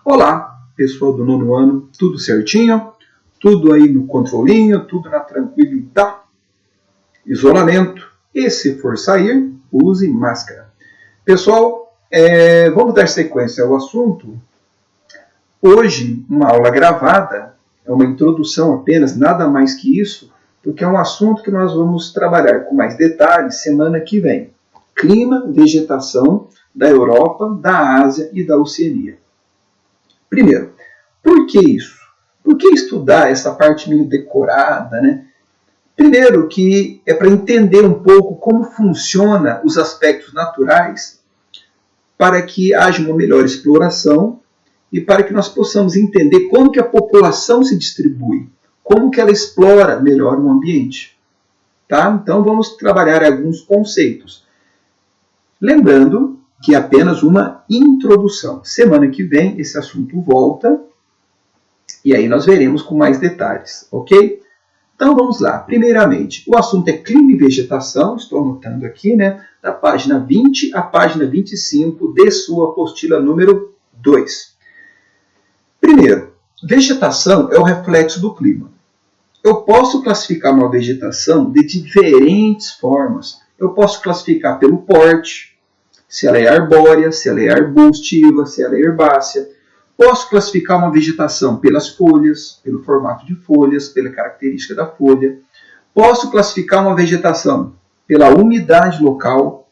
Olá, pessoal do nono ano, tudo certinho? Tudo aí no controlinho, tudo na tranquilidade, isolamento. E se for sair, use máscara. Pessoal, vamos dar sequência ao assunto. Hoje, uma aula gravada, é uma introdução apenas, nada mais que isso, porque é um assunto que nós vamos trabalhar com mais detalhes semana que vem. Clima, vegetação da Europa, da Ásia e da Oceania. Primeiro, por que isso? Por que estudar essa parte meio decorada, né? Primeiro, que é para entender um pouco como funciona os aspectos naturais para que haja uma melhor exploração e para que nós possamos entender como que a população se distribui, como que ela explora melhor o ambiente. Tá? Então vamos trabalhar alguns conceitos. Lembrando que é apenas uma introdução. Semana que vem esse assunto volta e aí nós veremos com mais detalhes, ok? Então vamos lá. Primeiramente, o assunto é clima e vegetação, estou anotando aqui, né? Da página 20 à página 25 de sua apostila número 2. Primeiro, vegetação é o reflexo do clima. Eu posso classificar uma vegetação de diferentes formas. Eu posso classificar pelo porte, se ela é arbórea, se ela é arbustiva, se ela é herbácea. Posso classificar uma vegetação pelas folhas, pelo formato de folhas, pela característica da folha. Posso classificar uma vegetação pela umidade local.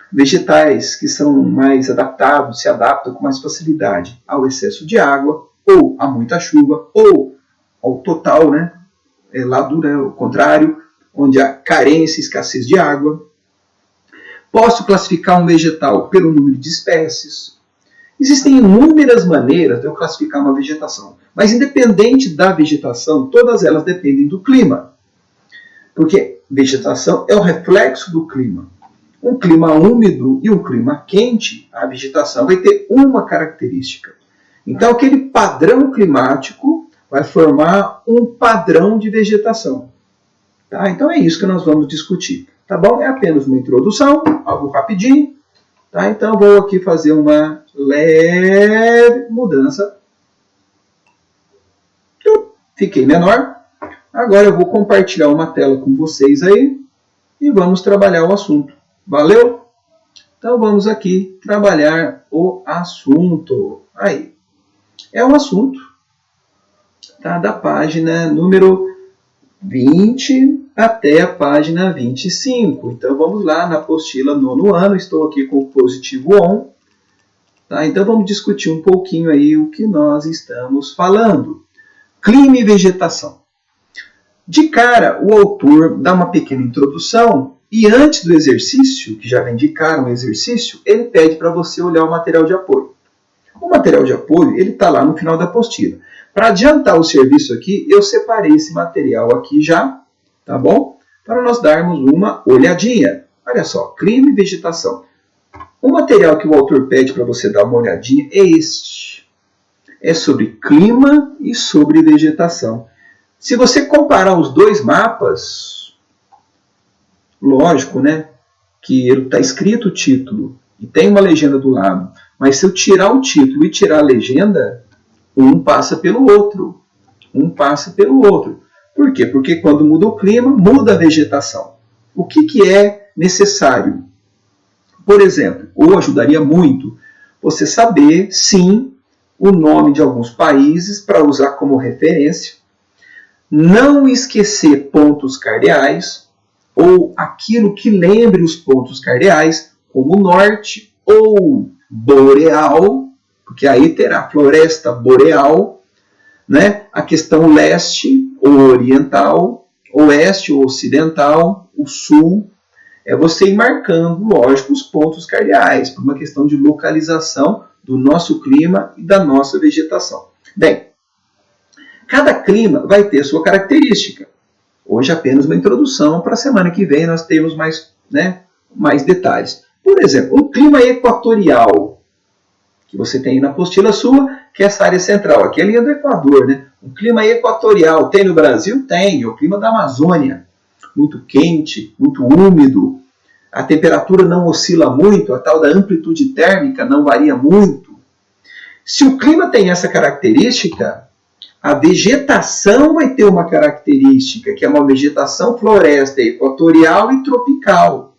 Vegetais que são mais adaptados, se adaptam com mais facilidade ao excesso de água, ou a muita chuva, ou ao total, né? O contrário, onde há carência e escassez de água. Posso classificar um vegetal pelo número de espécies. Existem inúmeras maneiras de eu classificar uma vegetação. Mas independente da vegetação, todas elas dependem do clima. Porque vegetação é o reflexo do clima. Um clima úmido e um clima quente, a vegetação vai ter uma característica. Então aquele padrão climático vai formar um padrão de vegetação. Tá? Então é isso que nós vamos discutir. Tá bom? É apenas uma introdução, algo rapidinho. Tá? Então vou aqui fazer uma leve mudança. Fiquei menor. Agora eu vou compartilhar uma tela com vocês aí e vamos trabalhar o assunto. Valeu? Então vamos aqui trabalhar o assunto. Aí. É um assunto, tá? Da página número 20 até a página 25. Então vamos lá na apostila nono ano, estou aqui com o positivo on. Tá? Então vamos discutir um pouquinho aí o que nós estamos falando. Clima e vegetação. De cara, o autor dá uma pequena introdução e antes do exercício, que já vem de cara um exercício, ele pede para você olhar o material de apoio. O material de apoio ele está lá no final da apostila. Para adiantar o serviço aqui, eu separei esse material aqui já, tá bom? Para nós darmos uma olhadinha. Olha só, clima e vegetação. O material que o autor pede para você dar uma olhadinha é este. É sobre clima e sobre vegetação. Se você comparar os dois mapas, lógico, né? Que está escrito o título e tem uma legenda do lado. Mas se eu tirar o título e tirar a legenda, um passa pelo outro. Um passa pelo outro. Por quê? Porque quando muda o clima, muda a vegetação. O que é necessário? Por exemplo, ou ajudaria muito você saber, sim, o nome de alguns países para usar como referência. Não esquecer pontos cardeais ou aquilo que lembre os pontos cardeais, como norte ou boreal, porque aí terá floresta boreal, né? A questão leste ou oriental, oeste ou ocidental, o sul. É você ir marcando, lógico, os pontos cardeais, por uma questão de localização do nosso clima e da nossa vegetação. Bem, cada clima vai ter sua característica. Hoje apenas uma introdução, para a semana que vem nós temos mais detalhes. Por exemplo, o clima equatorial, que você tem na apostila sua, que é essa área central. Aqui é a linha do Equador, né? O clima equatorial tem no Brasil? Tem. É o clima da Amazônia. Muito quente, muito úmido. A temperatura não oscila muito, a tal da amplitude térmica não varia muito. Se o clima tem essa característica, a vegetação vai ter uma característica, que é uma vegetação floresta equatorial e tropical.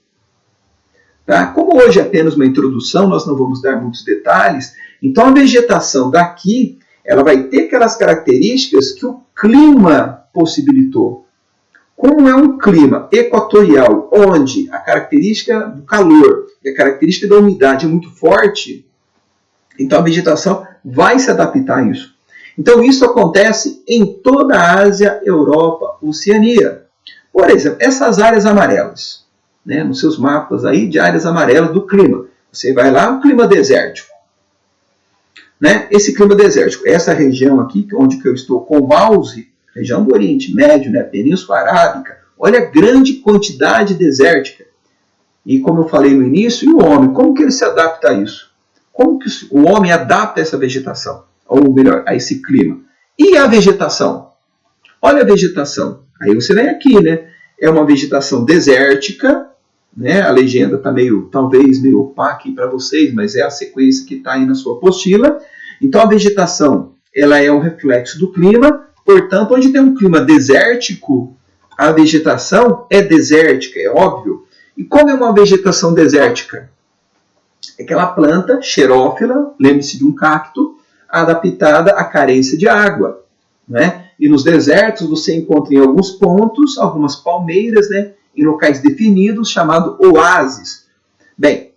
Tá? Como hoje é apenas uma introdução, nós não vamos dar muitos detalhes, então a vegetação daqui ela vai ter aquelas características que o clima possibilitou. Como é um clima equatorial, onde a característica do calor e a característica da umidade é muito forte, então a vegetação vai se adaptar a isso. Então isso acontece em toda a Ásia, Europa, Oceania. Por exemplo, essas áreas amarelas, né, nos seus mapas aí de áreas amarelas do clima. Você vai lá, um clima desértico. Né? Esse clima desértico, essa região aqui, onde eu estou com o mouse, região do Oriente Médio, né, Península Arábica, olha a grande quantidade desértica. E como eu falei no início, e o homem, como que ele se adapta a isso? Como que o homem adapta essa vegetação? Ou melhor, a esse clima? E a vegetação? Olha a vegetação. Aí você vem aqui, né? É uma vegetação desértica, né? A legenda está talvez meio opaca para vocês, mas é a sequência que está aí na sua apostila. Então a vegetação, ela é um reflexo do clima. Portanto, onde tem um clima desértico, a vegetação é desértica, é óbvio. E como é uma vegetação desértica? É aquela planta xerófila, lembre-se de um cacto, adaptada à carência de água. Né? E nos desertos você encontra em alguns pontos, algumas palmeiras, né? Em locais definidos, chamado oásis. Bem,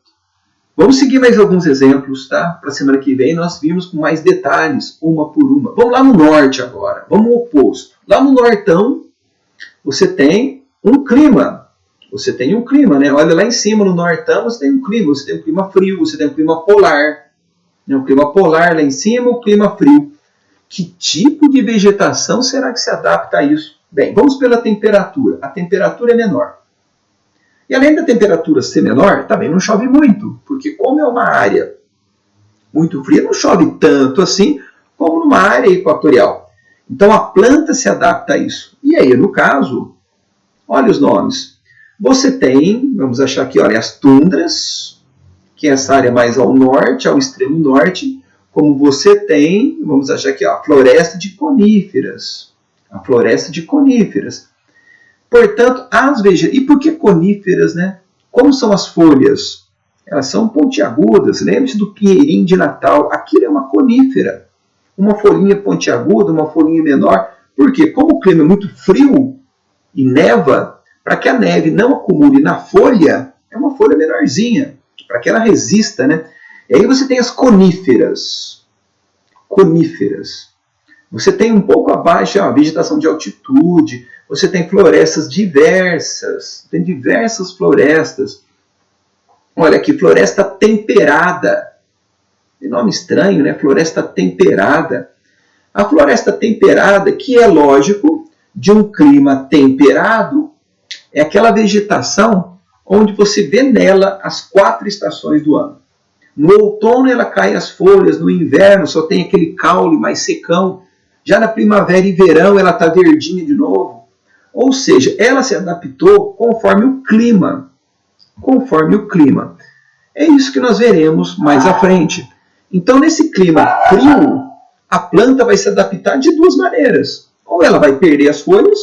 vamos seguir mais alguns exemplos, tá? Para a semana que vem nós vimos com mais detalhes, uma por uma. Vamos lá no norte agora, vamos ao oposto. Lá no nortão, você tem um clima. Você tem um clima, né? Olha lá em cima no nortão, você tem um clima. Você tem um clima frio, você tem um clima polar. Um clima polar lá em cima, o clima frio. Que tipo de vegetação será que se adapta a isso? Bem, vamos pela temperatura. A temperatura é menor. E além da temperatura ser menor, também não chove muito, porque como é uma área muito fria, não chove tanto assim como numa área equatorial. Então a planta se adapta a isso. E aí, no caso, olha os nomes. Você tem, vamos achar aqui, olha, as tundras, que é essa área mais ao norte, ao extremo norte, como você tem, vamos achar aqui, ó, a floresta de coníferas. A floresta de coníferas. Portanto, e por que coníferas, né? Como são as folhas? Elas são pontiagudas. Lembre-se do pinheirinho de Natal. Aquilo é uma conífera. Uma folhinha pontiaguda, uma folhinha menor. Por quê? Como o clima é muito frio e neva, para que a neve não acumule na folha, é uma folha menorzinha, para que ela resista, né? E aí você tem as coníferas. Coníferas. Você tem um pouco abaixo a vegetação de altitude, você tem florestas diversas, tem diversas florestas. Olha aqui, floresta temperada. Que nome estranho, né? Floresta temperada. A floresta temperada, que é lógico, de um clima temperado, é aquela vegetação onde você vê nela as 4 estações do ano. No outono ela cai as folhas, no inverno só tem aquele caule mais secão. Já na primavera e verão ela está verdinha de novo. Ou seja, ela se adaptou conforme o clima. Conforme o clima. É isso que nós veremos mais à frente. Então, nesse clima frio, a planta vai se adaptar de 2 maneiras. Ou ela vai perder as folhas,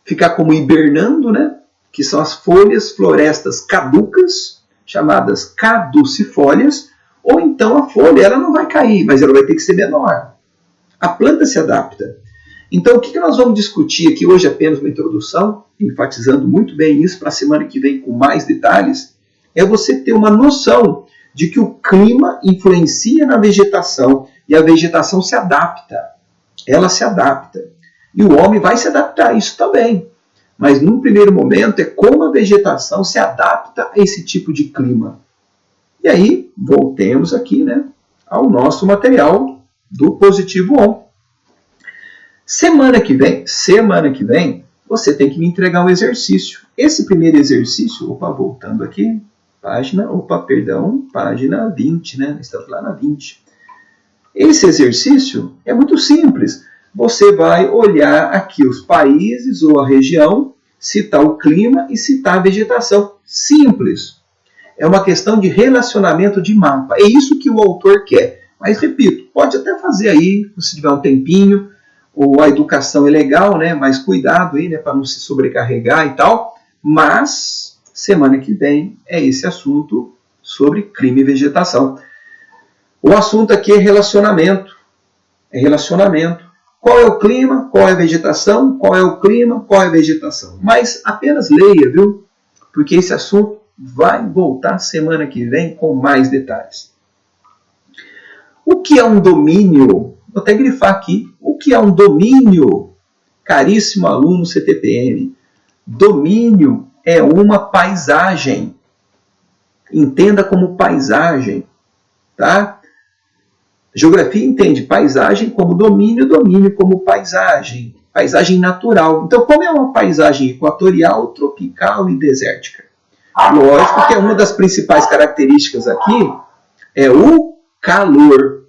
ficar como hibernando, né? Que são as folhas, florestas caducas, chamadas caducifólias. Ou então a folha ela não vai cair, mas ela vai ter que ser menor. A planta se adapta. Então, o que nós vamos discutir aqui hoje, apenas uma introdução, enfatizando muito bem isso para a semana que vem com mais detalhes, é você ter uma noção de que o clima influencia na vegetação e a vegetação se adapta. Ela se adapta. E o homem vai se adaptar a isso também. Mas, num primeiro momento, é como a vegetação se adapta a esse tipo de clima. E aí, voltemos aqui, né, ao nosso material do Positivo On. Semana que vem, você tem que me entregar um exercício. Esse primeiro exercício, voltando aqui, página 20, né? Estamos lá na 20. Esse exercício é muito simples. Você vai olhar aqui os países ou a região, citar o clima e citar a vegetação. Simples. É uma questão de relacionamento de mapa. É isso que o autor quer. Mas, repito, pode até fazer aí, se tiver um tempinho, ou a educação é legal, né? Mas cuidado aí, né? Para não se sobrecarregar e tal. Mas, semana que vem, é esse assunto sobre clima e vegetação. O assunto aqui é relacionamento. É relacionamento. Qual é o clima? Qual é a vegetação? Qual é o clima? Qual é a vegetação? Mas apenas leia, viu? Porque esse assunto vai voltar semana que vem com mais detalhes. O que é um domínio? Vou até grifar aqui. O que é um domínio? Caríssimo aluno CTPM. Domínio é uma paisagem. Entenda como paisagem, tá? Geografia entende paisagem como domínio, domínio como paisagem. Paisagem natural. Então, como é uma paisagem equatorial, tropical e desértica? Lógico que uma das principais características aqui é o calor.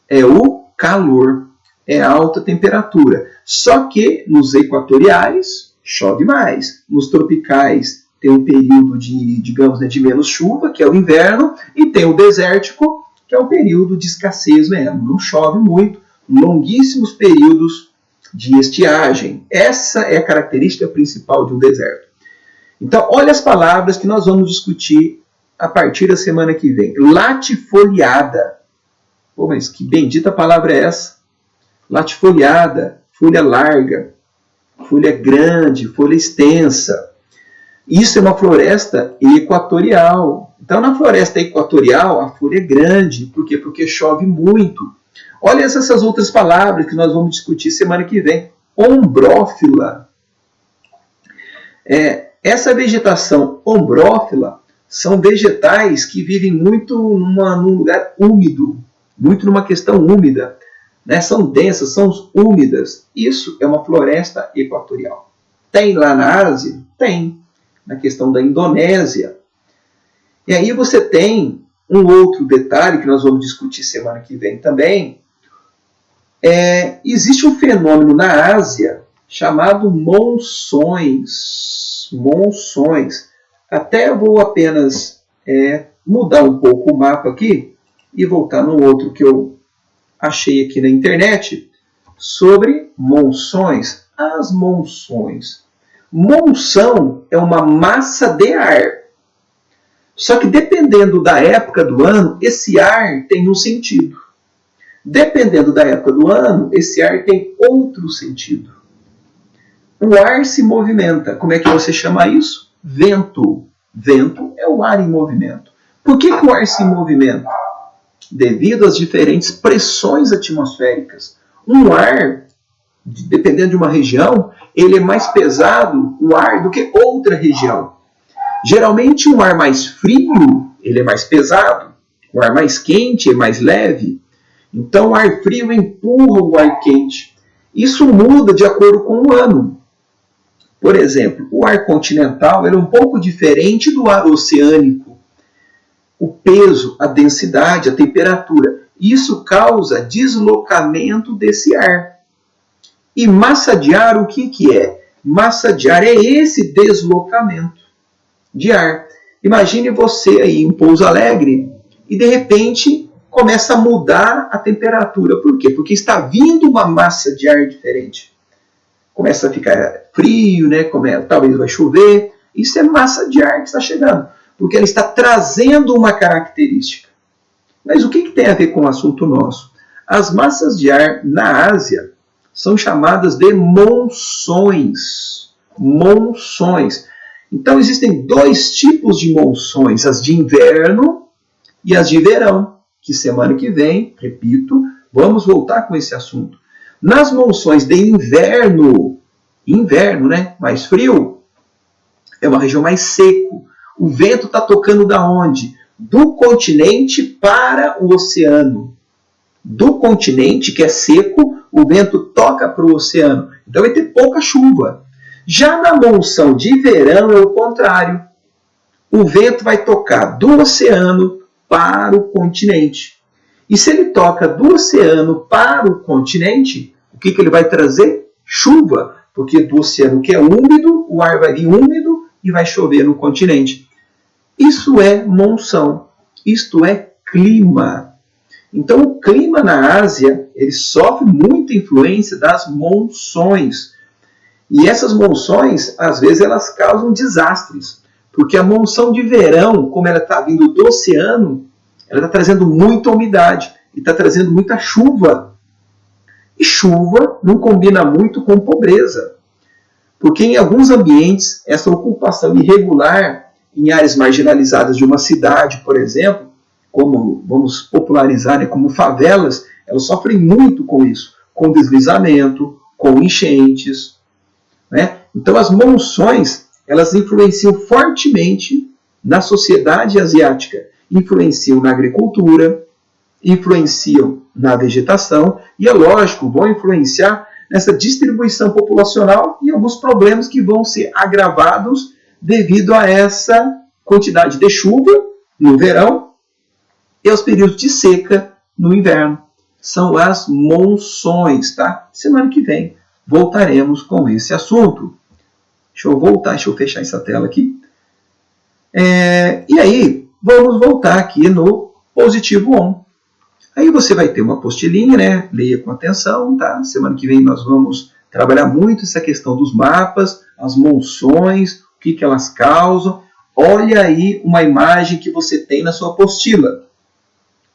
É o calor. É a alta temperatura. Só que nos equatoriais chove mais. Nos tropicais tem um período de, digamos, de menos chuva, que é o inverno, e tem o desértico, que é um período de escassez mesmo. Não chove muito, longuíssimos períodos de estiagem. Essa é a característica principal de um deserto. Então, olha as palavras que nós vamos discutir a partir da semana que vem. Latifoliada. Pô, mas que bendita palavra é essa? Latifoliada, folha larga, folha grande, folha extensa. Isso é uma floresta equatorial. Então, na floresta equatorial, a folha é grande. Por quê? Porque chove muito. Olha essas outras palavras que nós vamos discutir semana que vem. Ombrófila. Essa vegetação ombrófila são vegetais que vivem muito num lugar úmido, muito numa questão úmida. Né? São densas, são úmidas. Isso é uma floresta equatorial. Tem lá na Ásia? Tem. Na questão da Indonésia. E aí você tem um outro detalhe que nós vamos discutir semana que vem também. Existe um fenômeno na Ásia chamado monções. Monções. Até vou apenas mudar um pouco o mapa aqui e voltar no outro que eu achei aqui na internet sobre monções. As monções. Monção é uma massa de ar. Só que dependendo da época do ano, esse ar tem um sentido. Dependendo da época do ano, esse ar tem outro sentido. O ar se movimenta. Como é que você chama isso? Vento. Vento é o ar em movimento. Por que o ar se movimenta? Devido às diferentes pressões atmosféricas. Um ar, dependendo de uma região, ele é mais pesado, o ar, do que outra região. Geralmente, um ar mais frio, ele é mais pesado. O ar mais quente é mais leve. Então, o ar frio empurra o ar quente. Isso muda de acordo com o ano. Por exemplo, o ar continental é um pouco diferente do ar oceânico. O peso, a densidade, a temperatura. Isso causa deslocamento desse ar. E massa de ar, o que é? Massa de ar é esse deslocamento de ar. Imagine você aí em Pouso Alegre e de repente começa a mudar a temperatura. Por quê? Porque está vindo uma massa de ar diferente. Começa a ficar frio, né? Talvez vai chover. Isso é massa de ar que está chegando. Porque ela está trazendo uma característica. Mas o que tem a ver com o assunto nosso? As massas de ar na Ásia são chamadas de monções. Monções. Então existem dois tipos de monções, as de inverno e as de verão, que semana que vem, repito, vamos voltar com esse assunto. Nas monções de inverno, né, mais frio, é uma região mais seco. O vento está tocando da onde? Do continente para o oceano. Do continente, que é seco, o vento toca para o oceano. Então vai ter pouca chuva. Já na monção de verão é o contrário. O vento vai tocar do oceano para o continente. E se ele toca do oceano para o continente, o que ele vai trazer? Chuva. Porque do oceano, que é úmido, o ar vai vir úmido e vai chover no continente. Isso é monção. Isto é clima. Então o clima na Ásia ele sofre muita influência das monções. E essas monções, às vezes, elas causam desastres. Porque a monção de verão, como ela está vindo do oceano, ela está trazendo muita umidade e está trazendo muita chuva. E chuva não combina muito com pobreza. Porque em alguns ambientes, essa ocupação irregular em áreas marginalizadas de uma cidade, por exemplo, como vamos popularizar, né, como favelas, elas sofrem muito com isso, com deslizamento, com enchentes. Né? Então as monções elas influenciam fortemente na sociedade asiática, influenciam na agricultura, influenciam na vegetação e, é lógico, vão influenciar nessa distribuição populacional e alguns problemas que vão ser agravados devido a essa quantidade de chuva no verão e aos períodos de seca no inverno. São as monções, tá? Semana que vem voltaremos com esse assunto. Deixa eu fechar essa tela aqui. E aí, vamos voltar aqui no positivo on. Aí você vai ter uma apostilinha, né? Leia com atenção, tá? Semana que vem nós vamos trabalhar muito essa questão dos mapas, as monções, o que elas causam. Olha aí uma imagem que você tem na sua apostila.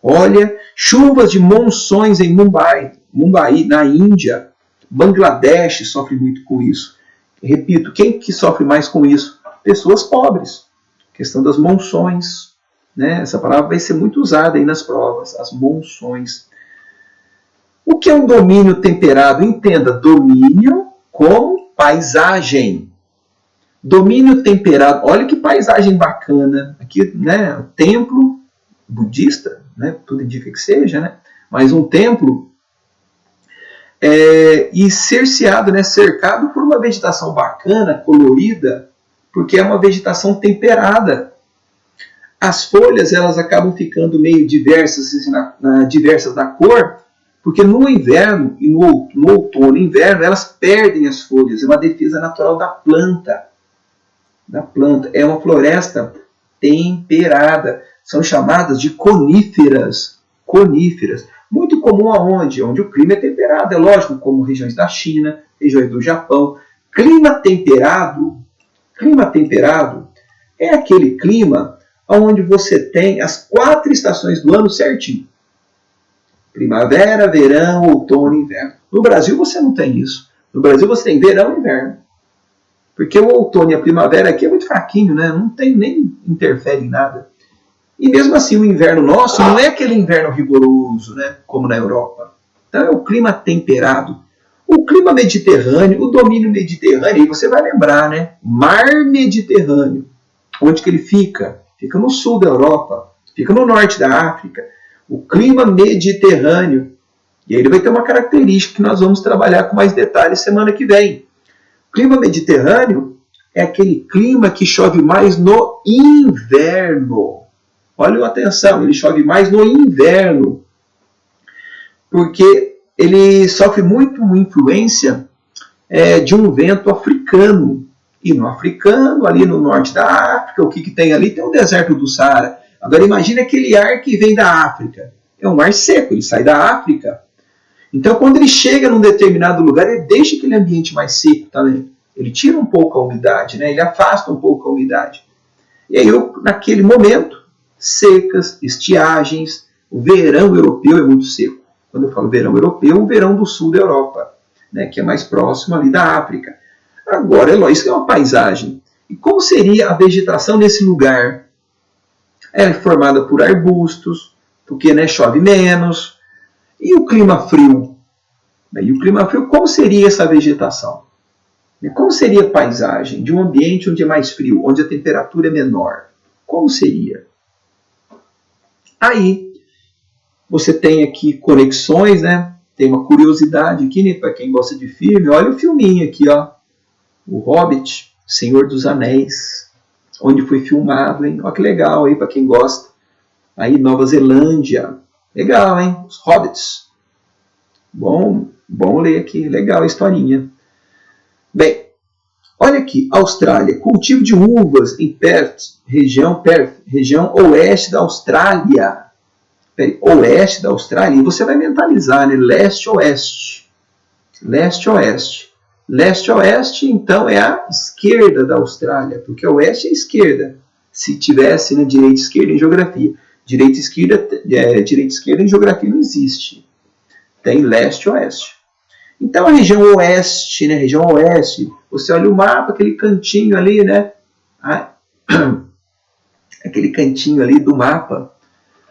Olha, chuvas de monções em Mumbai, na Índia. Bangladesh sofre muito com isso. Repito, quem que sofre mais com isso? Pessoas pobres. A questão das monções. Né? Essa palavra vai ser muito usada aí nas provas, as monções. O que é um domínio temperado? Entenda, domínio como paisagem. Domínio temperado, olha que paisagem bacana. Aqui, né, o templo budista, né, tudo indica que seja, né, mas um templo e cerceado, né, cercado por uma vegetação bacana, colorida, porque é uma vegetação temperada. As folhas elas acabam ficando meio diversas, diversas na cor, porque no inverno e no outono e inverno elas perdem as folhas. É uma defesa natural da planta. É uma floresta temperada. São chamadas de coníferas. Muito comum aonde? Onde o clima é temperado. É lógico, como regiões da China, regiões do Japão. Clima temperado é aquele clima onde você tem as 4 estações do ano certinho. Primavera, verão, outono e inverno. No Brasil você não tem isso. No Brasil você tem verão e inverno. Porque o outono e a primavera aqui é muito fraquinho, né? Não tem nem interfere em nada. E mesmo assim o inverno nosso não é aquele inverno rigoroso, né? Como na Europa. Então é o clima temperado. O clima mediterrâneo, o domínio mediterrâneo, aí você vai lembrar, né? Mar Mediterrâneo. Onde que ele fica? Fica no sul da Europa, fica no norte da África. O clima mediterrâneo. E aí ele vai ter uma característica que nós vamos trabalhar com mais detalhes semana que vem. O clima mediterrâneo é aquele clima que chove mais no inverno. Olha atenção, ele chove mais no inverno. Porque ele sofre muito influência de um vento africano. E no africano, ali no norte da África, o que tem ali? Tem o deserto do Saara. Agora imagine aquele ar que vem da África. É um ar seco, ele sai da África. Então quando ele chega num determinado lugar, ele deixa aquele ambiente mais seco, tá vendo? Ele tira um pouco a umidade, né? Ele afasta um pouco a umidade. E aí, naquele momento, secas, estiagens, o verão europeu é muito seco. Quando eu falo verão europeu, o verão do sul da Europa, né? Que é mais próximo ali da África. Agora, isso é uma paisagem. E como seria a vegetação nesse lugar? É formada por arbustos, porque né, chove menos. E o clima frio? Como seria essa vegetação? Como seria a paisagem de um ambiente onde é mais frio, onde a temperatura é menor? Como seria? Aí, você tem aqui conexões, né? Tem uma curiosidade aqui, né? Para quem gosta de filme, olha o filminho aqui, ó. O Hobbit, Senhor dos Anéis, onde foi filmado, hein? Olha que legal aí para quem gosta. Aí Nova Zelândia, legal, hein? Os Hobbits. Bom ler aqui, legal a historinha. Bem, olha aqui, Austrália, cultivo de uvas em Perth, região oeste da Austrália. oeste da Austrália, e você vai mentalizar, né? Leste-oeste. Leste-oeste. Leste-oeste, então, é a esquerda da Austrália, porque o oeste é a esquerda. Se tivesse, né, direita e esquerda em geografia. Direita e esquerda em geografia não existe. Tem leste e oeste. Então a região oeste, né, região oeste, você olha o mapa, aquele cantinho ali, né? Aquele cantinho ali do mapa.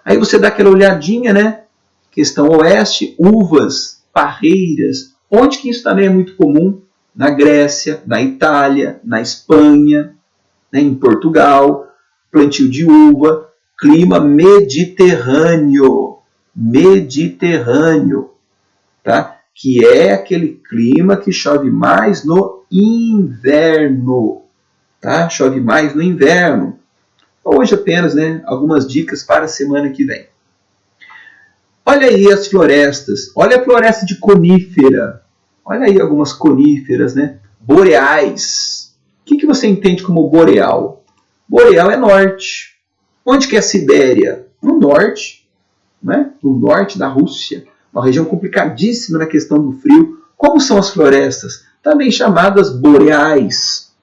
Aí você dá aquela olhadinha, né? Questão oeste, uvas, parreiras. Onde que isso também é muito comum? Na Grécia, na Itália, na Espanha, né, em Portugal, plantio de uva, clima mediterrâneo. Mediterrâneo, tá? Que é aquele clima que chove mais no inverno, tá? Chove mais no inverno. Hoje apenas, né, algumas dicas para a semana que vem. Olha aí as florestas, olha a floresta de conífera, olha aí algumas coníferas, né? Boreais. O que você entende como boreal? Boreal é norte. Onde que é a Sibéria? No norte, né? No norte da Rússia. Uma região complicadíssima na questão do frio. Como são as florestas? Também chamadas boreais.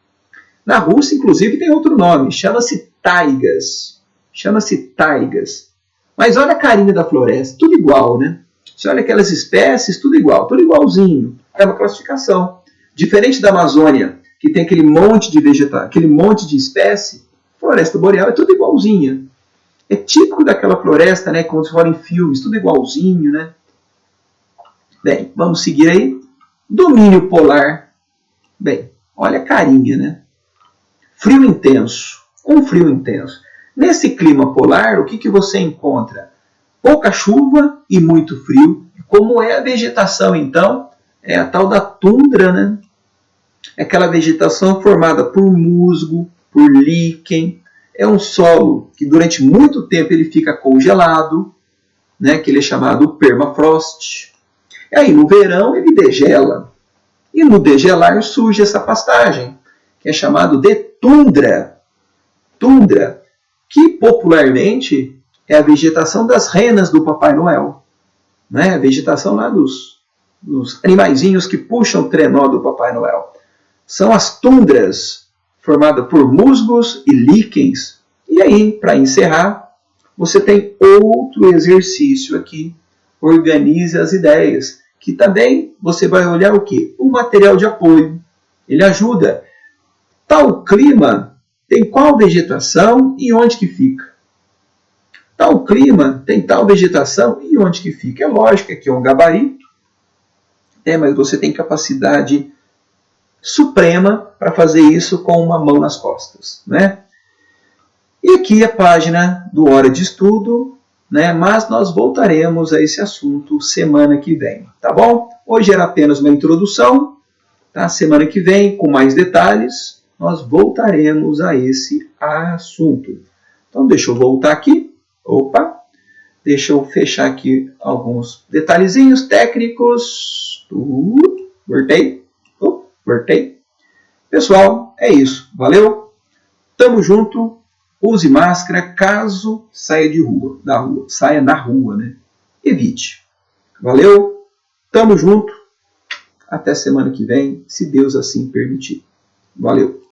Na Rússia, inclusive, tem outro nome. Chama-se taigas. Chama-se taigas. Mas olha a carinha da floresta. Tudo igual, né? Você olha aquelas espécies, tudo igual. Tudo igualzinho. É uma classificação. Diferente da Amazônia, que tem aquele monte de vegetação, aquele monte de espécie, floresta boreal é tudo igualzinha. É típico daquela floresta, né? Quando se fala em filmes, tudo igualzinho, né? Bem, vamos seguir aí. Domínio polar. Bem, olha a carinha, né? Frio intenso. Um frio intenso. Nesse clima polar, o que você encontra? Pouca chuva e muito frio. Como é a vegetação, então? É a tal da tundra, né? É aquela vegetação formada por musgo, por líquen. É um solo que durante muito tempo ele fica congelado, né? Que ele é chamado permafrost. E aí no verão ele degela. E no degelar surge essa pastagem, que é chamado de tundra. Tundra, que popularmente é a vegetação das renas do Papai Noel. Né? A vegetação lá dos animaizinhos que puxam o trenó do Papai Noel. São as tundras, formadas por musgos e líquens. E aí, para encerrar, você tem outro exercício aqui. Organize as ideias. Que também você vai olhar o quê? O material de apoio. Ele ajuda. Tal clima tem qual vegetação e onde que fica? Tal clima tem tal vegetação e onde que fica? É lógico que aqui é um gabarito, mas você tem capacidade suprema para fazer isso com uma mão nas costas. Né? E aqui a página do Hora de Estudo, né? Mas nós voltaremos a esse assunto semana que vem, tá bom? Hoje era apenas uma introdução, tá? Semana que vem, com mais detalhes, nós voltaremos a esse assunto. Então, deixa eu voltar aqui. Opa! Deixa eu fechar aqui alguns detalhezinhos técnicos. Voltei. Voltei. Pessoal, é isso. Valeu? Tamo junto. Use máscara caso saia da rua. Saia na rua, né? Evite. Valeu? Tamo junto. Até semana que vem, se Deus assim permitir. Valeu.